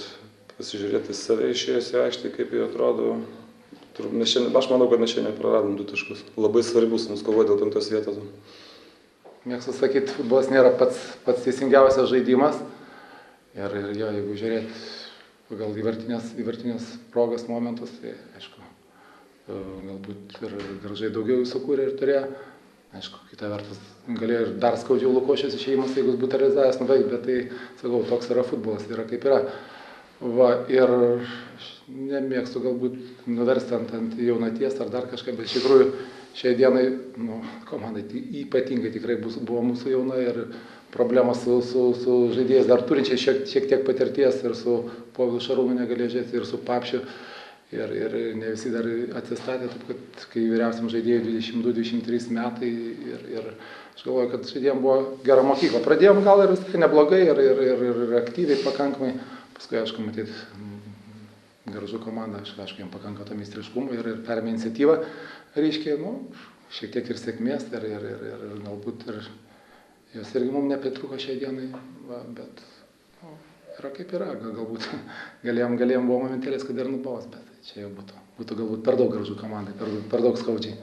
galbūt pasižiūrėti save išėjus į aikštę, kaip jie atrodo. Aš manau, kad mes šiandien praradom 2 taškus. Labai svarbus mums kovoti dėl 5 vietos. Mėgstu sakyti, futbolas nėra pats teisingiausias žaidimas. Ir jo, jeigu žiūrėti pagal įvartinės progas momentus, tai aišku, galbūt ir Gražai daugiau sukūrė ir turėjo. Aišku, kita vertus, galėjo ir dar skaudžiau Lukošiaus išėjimas, jeigu būtų realizavęs nuveikti, bet tai, sakau, toks yra futbolas, yra kaip yra. Va, ir nemėgstu galbūt nuversti ant jaunaties ar dar kažką, bet iš tikrųjų šiai dienai, komandai ypatingai tikrai buvo mūsų jauna ir problemos su žaidėjais dar turinčiai šiek tiek patirties ir su Povilu Šarūnu negalėjo žiūrėti ir su Papšiu. Ir ne visi dar atsistatė, taip kad kai vyriausiam žaidėjui 22-23 metai ir aš galvoju, kad žaidėjom buvo gera mokykla. Pradėjom gal ir visai neblogai ir aktyviai pakankamai, paskui, aišku, matyti Gražų komanda, aišku, jam pakanka to meistriškumo ir perėmė iniciatyvą ryškiai, šiek tiek ir sėkmės ir galbūt ir jos irgi mums nepritruko šiai dienai, bet yra kaip yra, galbūt galėjom buvo momentėlės, kad ir nubaus, bet čia jau būtų galbūt per daug Gražų komandai, per daug skaudžiai.